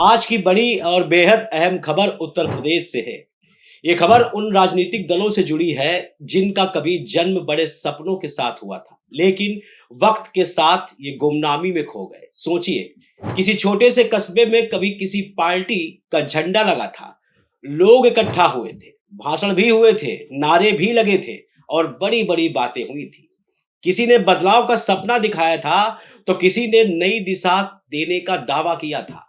आज की बड़ी और बेहद अहम खबर उत्तर प्रदेश से है। ये खबर उन राजनीतिक दलों से जुड़ी है जिनका कभी जन्म बड़े सपनों के साथ हुआ था, लेकिन वक्त के साथ ये गुमनामी में खो गए। सोचिए, किसी छोटे से कस्बे में कभी किसी पार्टी का झंडा लगा था, लोग इकट्ठा हुए थे, भाषण भी हुए थे, नारे भी लगे थे और बड़ी बड़ी बातें हुई थी। किसी ने बदलाव का सपना दिखाया था, तो किसी ने नई दिशा देने का दावा किया था।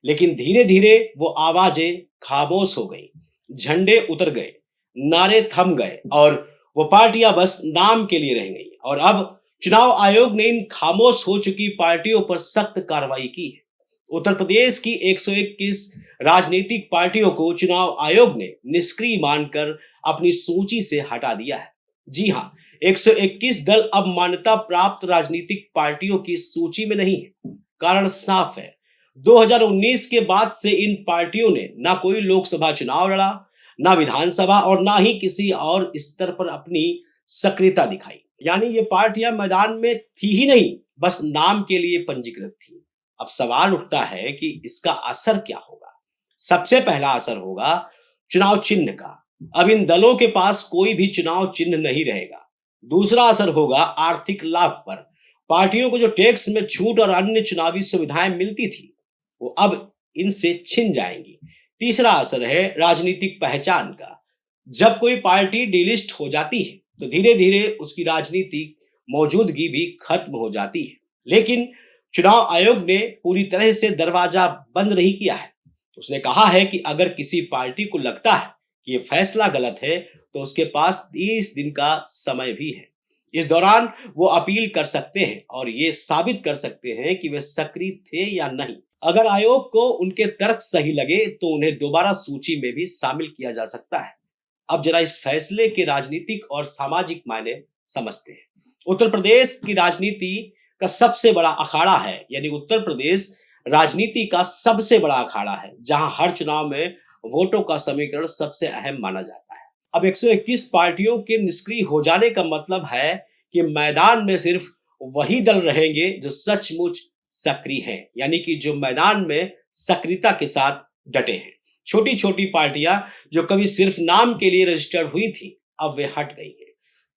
लेकिन धीरे धीरे वो आवाजें खामोश हो गई, झंडे उतर गए, नारे थम गए और वो पार्टियां बस नाम के लिए रह गई। और अब चुनाव आयोग ने इन खामोश हो चुकी पार्टियों पर सख्त कार्रवाई की है। उत्तर प्रदेश की 121 राजनीतिक पार्टियों को चुनाव आयोग ने निष्क्रिय मानकर अपनी सूची से हटा दिया है। जी हाँ, 121 दल अब मान्यता प्राप्त राजनीतिक पार्टियों की सूची में नहीं है। कारण साफ है, 2019 के बाद से इन पार्टियों ने ना कोई लोकसभा चुनाव लड़ा, ना विधानसभा और ना ही किसी और स्तर पर अपनी सक्रियता दिखाई। यानी ये पार्टियां मैदान में थी ही नहीं, बस नाम के लिए पंजीकृत थी। अब सवाल उठता है कि इसका असर क्या होगा। सबसे पहला असर होगा चुनाव चिन्ह का। अब इन दलों के पास कोई भी चुनाव चिन्ह नहीं रहेगा। दूसरा असर होगा आर्थिक लाभ पर। पार्टियों को जो टैक्स में छूट और अन्य चुनावी सुविधाएं मिलती थी, वो अब इनसे छिन जाएंगी। तीसरा असर है राजनीतिक पहचान का। जब कोई पार्टी डिलिस्ट हो जाती है, तो धीरे धीरे उसकी राजनीतिक मौजूदगी भी खत्म हो जाती है। लेकिन चुनाव आयोग ने पूरी तरह से दरवाजा बंद नहीं किया है। उसने कहा है कि अगर किसी पार्टी को लगता है कि ये फैसला गलत है, तो उसके पास 30 दिन का समय भी है। इस दौरान वो अपील कर सकते हैं और ये साबित कर सकते हैं कि वे सक्रिय थे या नहीं। अगर आयोग को उनके तर्क सही लगे, तो उन्हें दोबारा सूची में भी शामिल किया जा सकता है। अब जरा इस फैसले के राजनीतिक और सामाजिक मायने समझते हैं। उत्तर प्रदेश की राजनीति का सबसे बड़ा अखाड़ा है, यानी उत्तर प्रदेश राजनीति का सबसे बड़ा अखाड़ा है, जहां हर चुनाव में वोटों का समीकरण सबसे अहम माना जाता है। अब 121 पार्टियों के निष्क्रिय हो जाने का मतलब है कि मैदान में सिर्फ वही दल रहेंगे जो सचमुच सक्रिय हैं, यानी कि जो मैदान में सक्रियता के साथ डटे हैं। छोटी छोटी पार्टियां जो कभी सिर्फ नाम के लिए रजिस्टर्ड हुई थी, अब वे हट गई हैं।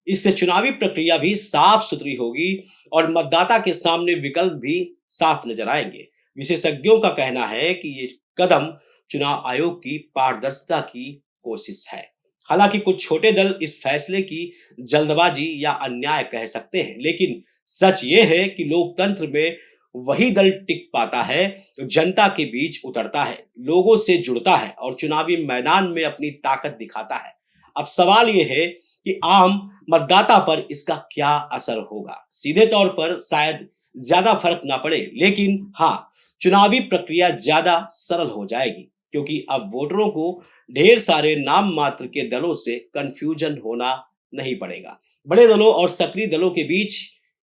इससे चुनावी प्रक्रिया भी साफ सुथरी होगी और मतदाता के सामने विकल्प भी साफ नजर आएंगे। विशेषज्ञों का कहना है कि ये कदम चुनाव आयोग की पारदर्शिता की कोशिश है। हालांकि कुछ छोटे दल इस फैसले की जल्दबाजी या अन्याय कह सकते हैं, लेकिन सच ये है कि लोकतंत्र में वही दल टिक पाता है जो जनता के बीच उतरता है, लोगों से जुड़ता है और चुनावी मैदान में अपनी ताकत दिखाता है। अब सवाल ये है कि आम मतदाता पर इसका क्या असर होगा। सीधे तौर पर शायद ज्यादा फर्क ना पड़े, लेकिन हाँ, चुनावी प्रक्रिया ज्यादा सरल हो जाएगी, क्योंकि अब वोटरों को ढेर सारे नाम मात्र के दलों से कंफ्यूजन होना नहीं पड़ेगा। बड़े दलों और सक्रिय दलों के बीच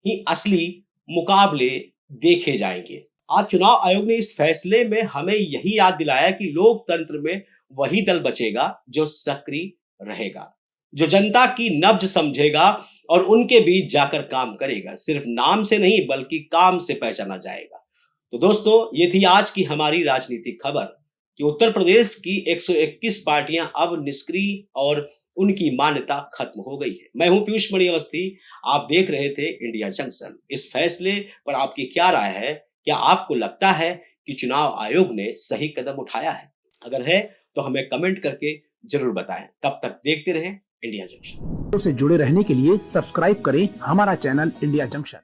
ही असली मुकाबले देखे जाएंगे। आज चुनाव आयोग ने इस फैसले में हमें यही याद दिलाया कि लोकतंत्र में वही दल बचेगा जो सक्रिय रहेगा, जो जनता की नब्ज समझेगा और उनके बीच जाकर काम करेगा। सिर्फ नाम से नहीं, बल्कि काम से पहचाना जाएगा। तो दोस्तों, ये थी आज की हमारी राजनीतिक खबर कि उत्तर प्रदेश की 121 पार्टियां अब निष्क्रिय और उनकी मान्यता खत्म हो गई है। मैं हूं पीयूष मणि अवस्थी, आप देख रहे थे इंडिया जंक्शन। इस फैसले पर आपकी क्या राय है? क्या आपको लगता है कि चुनाव आयोग ने सही कदम उठाया है? अगर है तो हमें कमेंट करके जरूर बताएं। तब तक देखते रहें इंडिया जंक्शन। से जुड़े रहने के लिए सब्सक्राइब करें हमारा चैनल इंडिया जंक्शन।